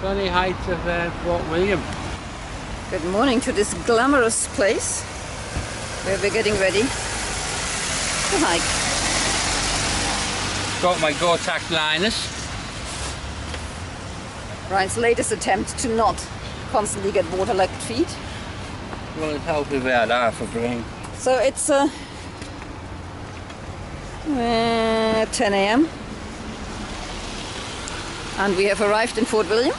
Sunny heights of Fort William. Good morning to this glamorous place where we're getting ready to hike. Got my Gore-Tex liners. Ryan's latest attempt to not constantly get waterlogged feet. Well, it helped if we had half a brain. So it's 10 AM and we have arrived in Fort William,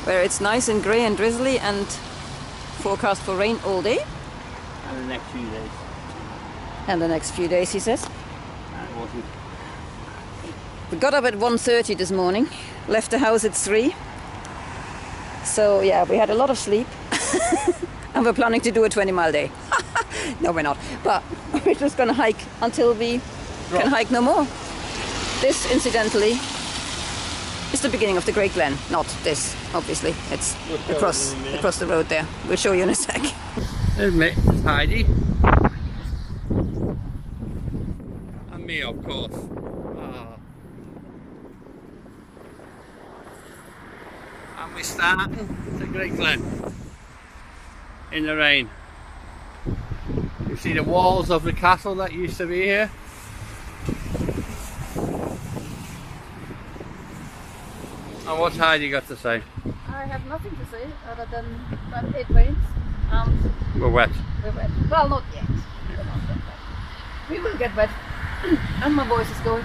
where it's nice and grey and drizzly and forecast for rain all day. And the next few days. And the next few days, he says. And it wasn't. We got up at 1:30 this morning, left the house at 3. So yeah, we had a lot of sleep. And we're planning to do a 20-mile day. No, we're not. But we're just going to hike until we can hike no more. This, incidentally, is the beginning of the Great Glen. Not this, obviously. It's across the road there. We'll show you in a sec. There's me, Heidi. And me, of course. Oh. And we're starting the Great Glen in the rain. You see the walls of the castle that used to be here? And what's Heidi got to say? I have nothing to say other than that it rains and we're wet. We're wet. Well, not yet. We're not yet wet. We will get wet. And my voice is going.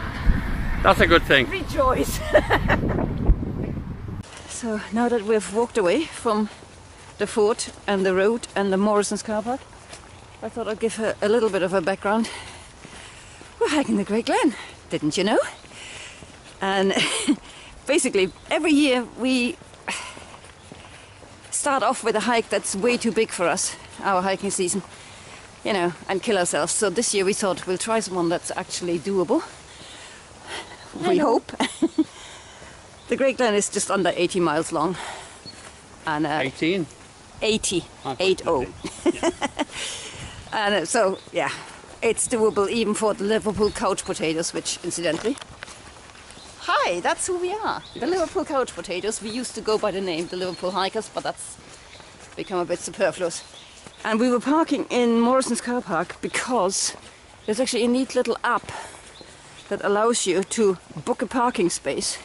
That's a good thing. Rejoice! So now that we've walked away from the fort and the road and the Morrison's car park, I thought I'd give her a little bit of a background. We're hiking the Great Glen, didn't you know? And basically every year we start off with a hike that's way too big for us, our hiking season, you know, and kill ourselves. So this year we thought we'll try someone that's actually doable. We hope. The Great Glen is just under 80 miles long. And 18? 80. 80. Yeah. And so, yeah, it's doable even for the Liverpool couch potatoes, which, incidentally, hi, that's who we are. The Liverpool couch potatoes. We used to go by the name the Liverpool hikers, but that's become a bit superfluous. And we were parking in Morrison's car park because there's actually a neat little app that allows you to book a parking space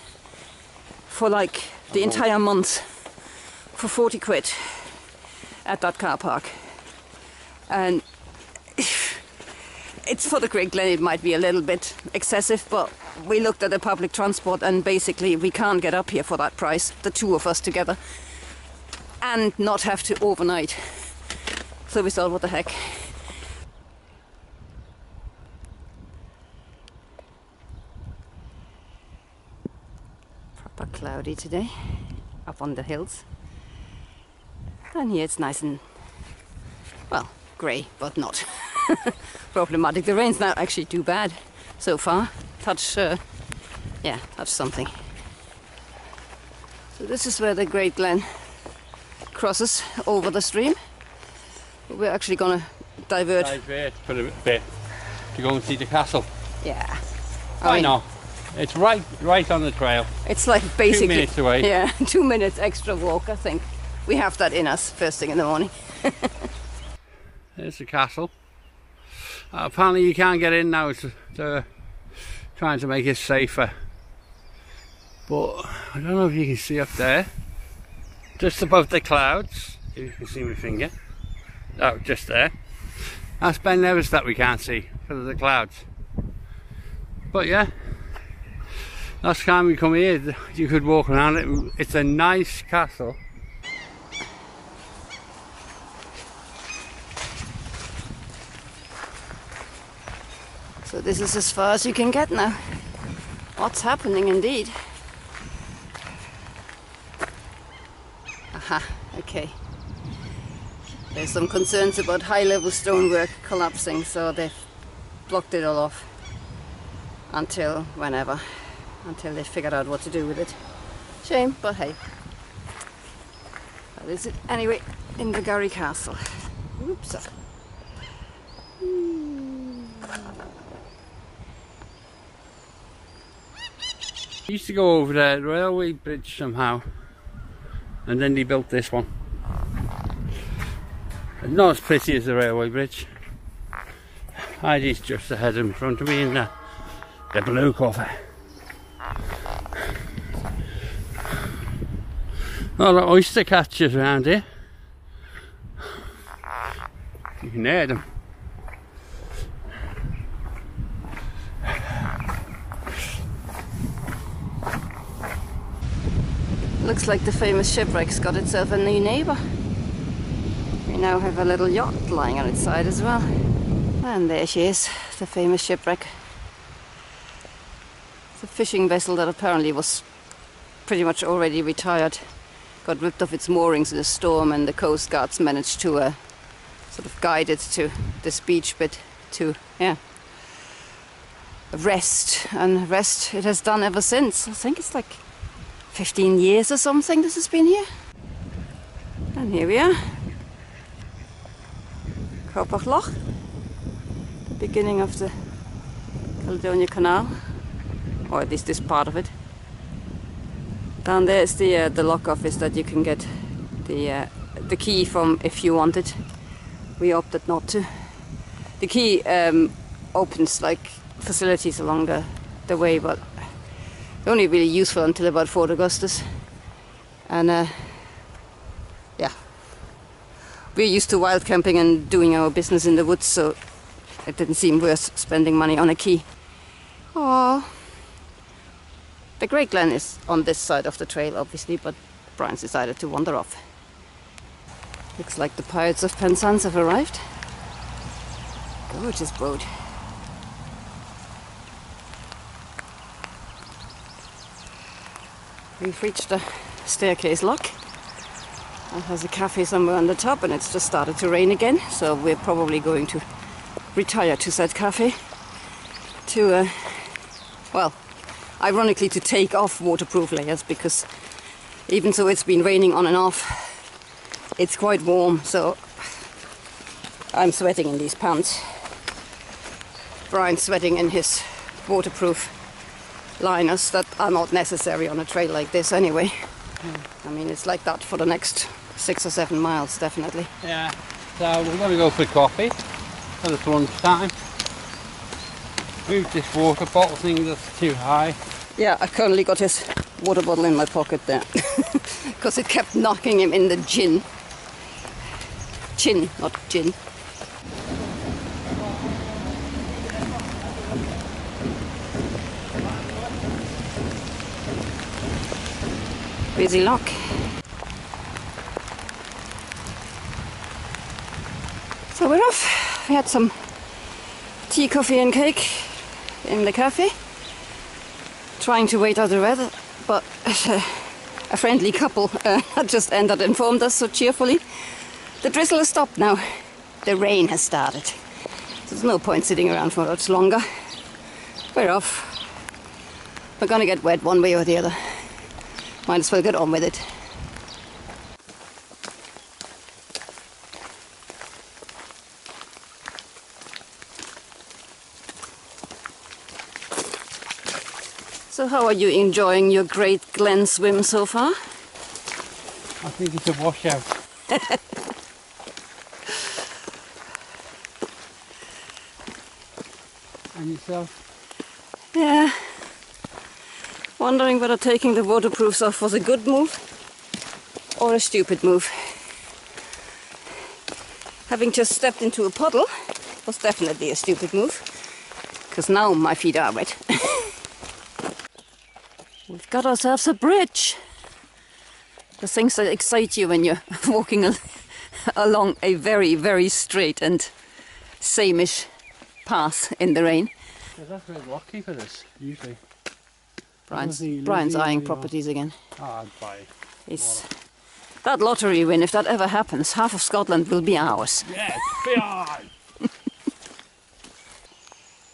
for like the entire month for 40 quid at that car park. And it's for the Great Glen, it might be a little bit excessive, but we looked at the public transport and basically we can't get up here for that price, the two of us together, and not have to overnight. So we thought, what the heck. Proper cloudy today, up on the hills. And here it's nice and, well, grey, but not problematic. The rain's not actually too bad so far. Touch something. So this is where the Great Glen crosses over the stream. We're actually going to divert for a bit to go and see the castle. Yeah. Why not? It's right on the trail. It's like basically 2 minutes away. Yeah, 2 minutes extra walk, I think. We have that in us first thing in the morning. There's the castle. Apparently you can't get in now. They're trying to make it safer. But I don't know if you can see up there, just above the clouds, if you can see my finger. Oh, just there. That's Ben Nevis that we can't see because of the clouds. But yeah, last time we come here, you could walk around it. It's a nice castle. So this is as far as you can get now. What's happening indeed? Aha, okay. There's some concerns about high-level stonework collapsing, so they've blocked it all off until whenever. until they figured out what to do with it. Shame, but hey. That is it anyway, in the Gary Castle. Oops. I used to go over the railway bridge somehow, and then they built this one. It's not as pretty as the railway bridge. Heidi's just ahead in front of me in the blue cover. All the oyster catchers around here. You can hear them. Looks like the famous shipwreck's got itself a new neighbour. We now have a little yacht lying on its side as well. And there she is, the famous shipwreck. It's a fishing vessel that apparently was pretty much already retired. Got ripped off its moorings in a storm, and the coast guards managed to sort of guide it to this beach bit to, rest. And rest it has done ever since. I think it's like 15 years or something this has been here. And here we are. Loch, the beginning of the Caledonia Canal, or at least this part of it. Down there is the lock office that you can get the key from if you want it. We opted not to. The key opens like facilities along the way, but only really useful until about Fort Augustus. And we're used to wild camping and doing our business in the woods, so it didn't seem worth spending money on a key. Oh, the Great Glen is on this side of the trail, obviously, but Brian's decided to wander off. Looks like the Pirates of Penzance have arrived. Gorgeous boat. We've reached the staircase lock. It has a cafe somewhere on the top, and it's just started to rain again, so we're probably going to retire to said cafe to, well, ironically to take off waterproof layers, because even though it's been raining on and off, it's quite warm, so I'm sweating in these pants. Brian's sweating in his waterproof liners that are not necessary on a trail like this anyway. I mean, it's like that for the next 6 or 7 miles, definitely. Yeah, so we're going to go for coffee at it's lunchtime. Move this water bottle thing that's too high. Yeah, I currently got his water bottle in my pocket there because it kept knocking him in the chin. Chin, not gin. Busy lock. So we're off. We had some tea, coffee and cake in the cafe. Trying to wait out the weather, but a friendly couple had just informed us so cheerfully. The drizzle has stopped now. The rain has started. There's no point sitting around for much longer. We're off. We're gonna get wet one way or the other. Might as well get on with it. So how are you enjoying your Great Glen swim so far? I think it's a washout. And yourself? Yeah. Wondering whether taking the waterproofs off was a good move or a stupid move. Having just stepped into a puddle was definitely a stupid move, because now my feet are wet. We've got ourselves a bridge. The things that excite you when you're walking along a very, very straight and sameish path in the rain. Yeah, that's very lucky for this, usually. Brian's eyeing properties again. Oh, I'd buy it. That lottery win, if that ever happens, half of Scotland will be ours. Yes, be on!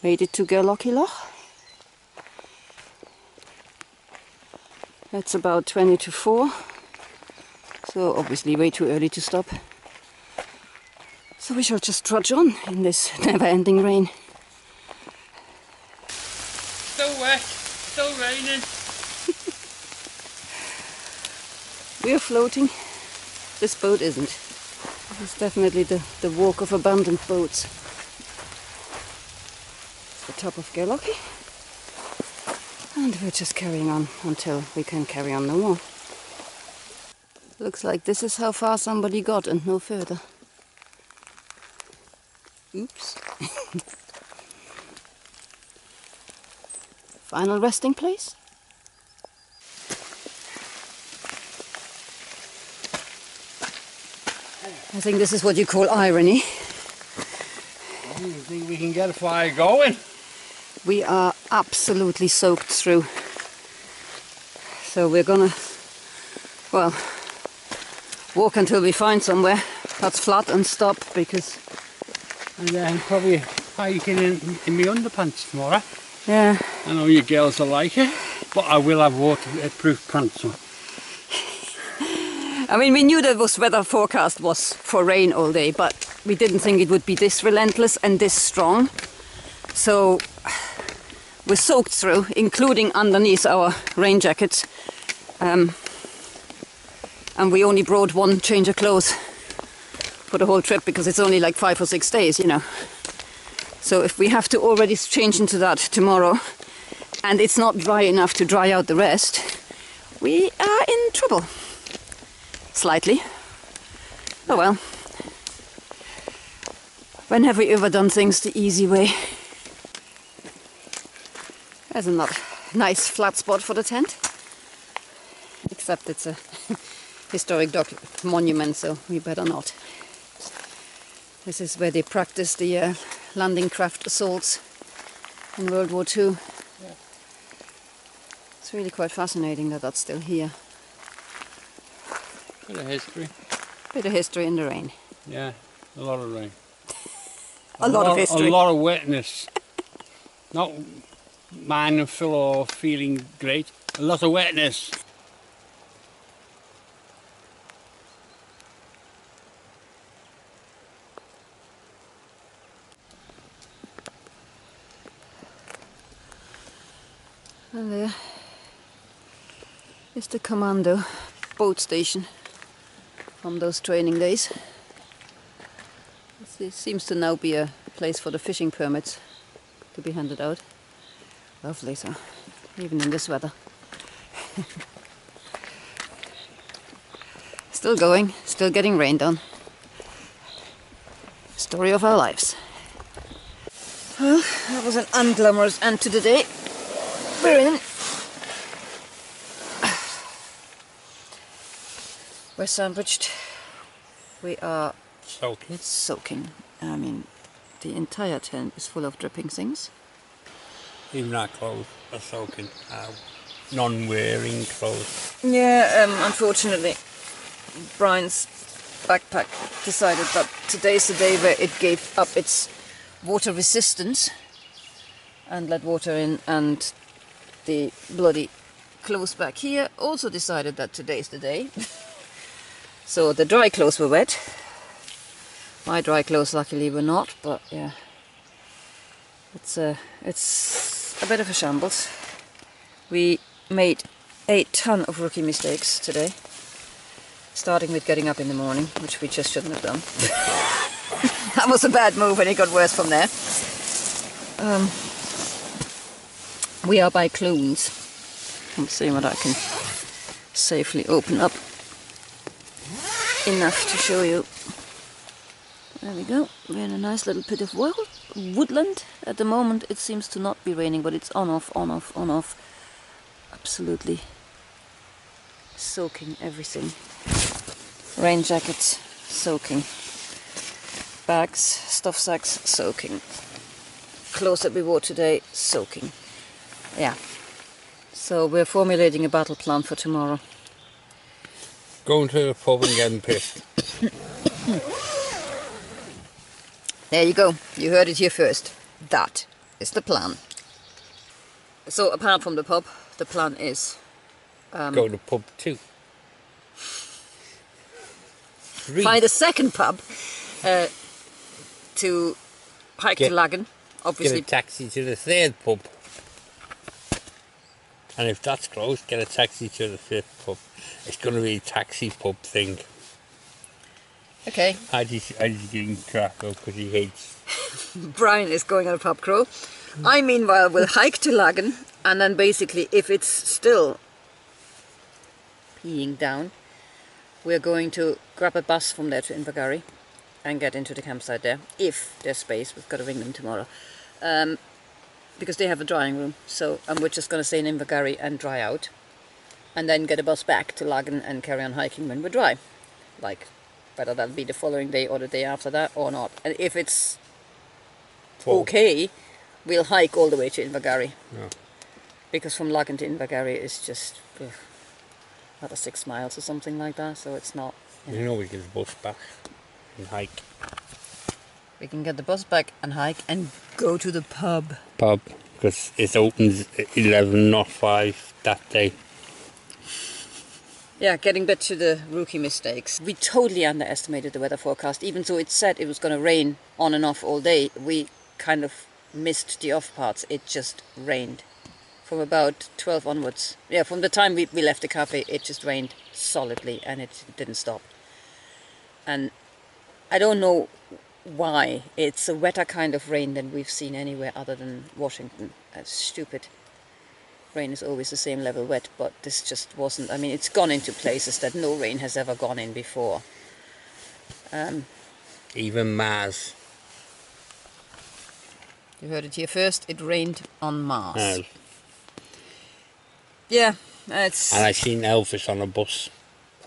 Made it to Loch. It's about 20 to 4. So obviously way too early to stop. So we shall just trudge on in this never-ending rain. Still wet, still raining. We're floating. This boat isn't. It's definitely the walk of abandoned boats. It's the top of Gerlocky. And we're just carrying on until we can carry on no more. Looks like this is how far somebody got and no further. Oops. Final resting place. I think this is what you call irony. I don't think we can get a fire going. We are absolutely soaked through. So we're gonna, well, walk until we find somewhere that's flat and stop, because... And then probably hiking in my underpants tomorrow. Yeah. I know you girls will like it, but I will have waterproof pants on. I mean, we knew that was weather forecast was for rain all day, but we didn't think it would be this relentless and this strong. So we're soaked through, including underneath our rain jackets. And we only brought one change of clothes for the whole trip, because it's only like 5 or 6 days, you know. So if we have to already change into that tomorrow, and it's not dry enough to dry out the rest, we are in trouble. Slightly. Oh well. When have we ever done things the easy way? There's another nice flat spot for the tent. Except it's a historic monument, so we better not. This is where they practiced the landing craft assaults in World War II. Yeah. It's really quite fascinating that that's still here. Bit of history. Bit of history in the rain. Yeah, a lot of rain. a lot of history. A lot of wetness. Not mindful or feeling great. A lot of wetness. And there is the commando boat station from those training days. It seems to now be a place for the fishing permits to be handed out. Lovely, so even in this weather. Still going, still getting rained on. Story of our lives. Well, that was an unglamorous end to the day. We're in. We're sandwiched. We are soaking. I mean, the entire tent is full of dripping things. Even our clothes are soaking. Non-wearing clothes. Yeah, unfortunately, Brian's backpack decided that today's the day where it gave up its water resistance and let water in, and the bloody clothes back here also decided that today's the day. So the dry clothes were wet. My dry clothes luckily were not, but yeah. It's a bit of a shambles. We made a ton of rookie mistakes today. Starting with getting up in the morning, which we just shouldn't have done. That was a bad move, and it got worse from there. We are by Clunes. Let's see what I can safely open up enough to show you. There we go. We're in a nice little bit of woodland. At the moment it seems to not be raining, but it's on off, on off, on off. Absolutely soaking everything. Rain jackets soaking. Bags, stuff sacks soaking. Clothes that we wore today soaking. Yeah. So we're formulating a battle plan for tomorrow. Going to the pub and getting pissed. There you go. You heard it here first. That is the plan. So apart from the pub, the plan is Go to the pub too. Find a second pub to hike to Lagan. Obviously, get a taxi to the third pub. And if that's closed, get a taxi to the fifth pub. It's going to be a taxi pub thing. Okay. I just getting crap up because he hates. Brian is going on a pub crawl. I meanwhile will hike to Lagan, and then basically if it's still peeing down, we're going to grab a bus from there to Invergary and get into the campsite there, if there's space. We've got to ring them tomorrow. Because they have a drying room, so we're just going to stay in Invergary and dry out, and then get a bus back to Lagan and carry on hiking when we're dry. Like, whether that'll be the following day or the day after that or not. And if it's okay, we'll hike all the way to Invergary. Yeah. Because from Lagan to Invergary is just another 6 miles or something like that, so it's not... You know, we get the bus back and hike. We can get the bus back and hike and go to the pub. Pub, because it opens at 11, not 5 that day. Yeah, getting back to the rookie mistakes. We totally underestimated the weather forecast. Even though it said it was going to rain on and off all day, we kind of missed the off parts. It just rained. From about 12 onwards. Yeah, from the time we left the cafe, it just rained solidly and it didn't stop. And I don't know why. It's a wetter kind of rain than we've seen anywhere other than Washington. That's stupid. Rain is always the same level wet, but this just wasn't. I mean, it's gone into places that no rain has ever gone in before. Even Mars. You heard it here first. It rained on Mars. Yeah, it's... And I seen Elvis on a bus.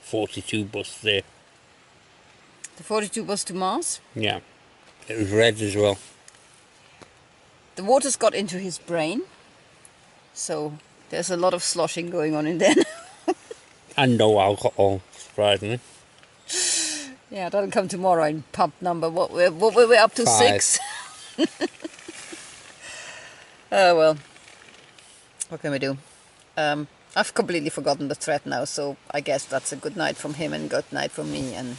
42 bus there. The 42 bus to Mars? Yeah. It was red as well. The water's got into his brain. So there's a lot of sloshing going on in there. And no alcohol, surprisingly. Yeah, that'll come tomorrow in pub number. What were we up to? 5. 6? Oh well. What can we do? I've completely forgotten the thread now, so I guess that's a good night from him and good night from me, and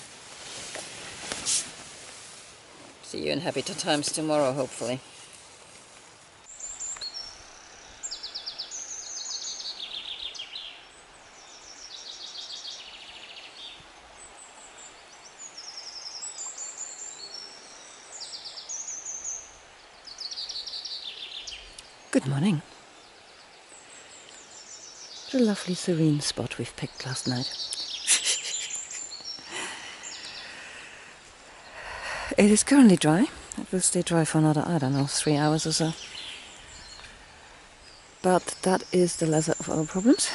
see you in happier times tomorrow, hopefully. Good morning. What a lovely serene spot we've picked last night. It is currently dry. It will stay dry for another, I don't know, 3 hours or so. But that is the lesser of our problems.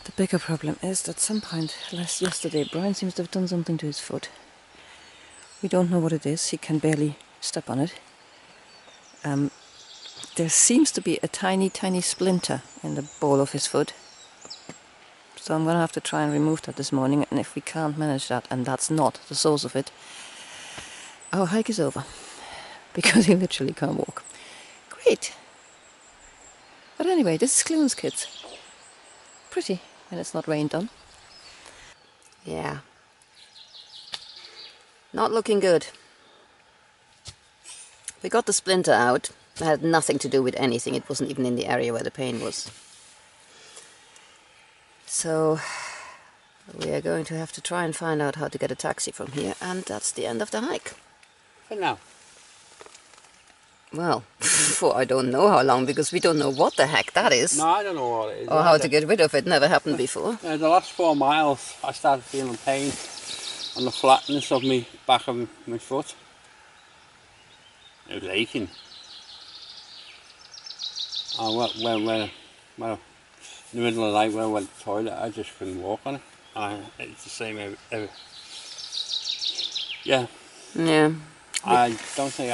The bigger problem is that some point yesterday Brian seems to have done something to his foot. We don't know what it is. He can barely step on it. There seems to be a tiny splinter in the ball of his foot. So I'm going to have to try and remove that this morning, and if we can't manage that, and that's not the source of it, our hike is over. Because he literally can't walk. Great! But anyway, this is Clunes, kids. Pretty when it's not rained on. Yeah. Not looking good. We got the splinter out. It had nothing to do with anything. It wasn't even in the area where the pain was. So we are going to have to try and find out how to get a taxi from here, and that's the end of the hike. For now. Well, for I don't know how long, because we don't know what the heck that is. No, I don't know what it is. Or how to get rid of it. Never happened before. The last 4 miles I started feeling pain on the flatness of my back of my foot. It was aching. I went in the middle of the night when I went to the toilet, I just couldn't walk on it. It's the same every. Yeah. Yeah. I don't think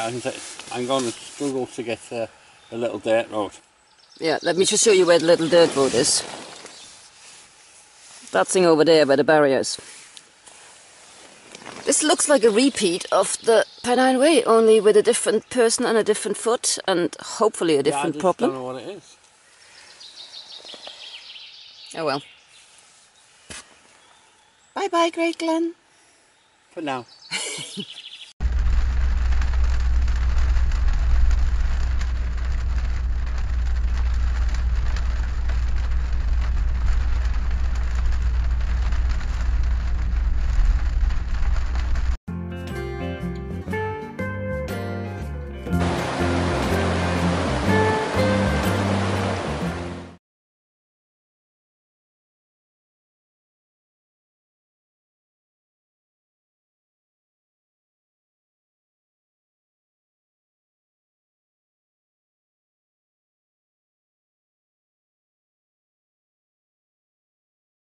I'm going to struggle to get to the little dirt road. Yeah, let me just show you where the little dirt road is. That thing over there by the barriers. This looks like a repeat of the Pennine Way, only with a different person and a different foot, and hopefully a different problem. I just don't know what it is. Oh well. Bye bye, Great Glen. For now.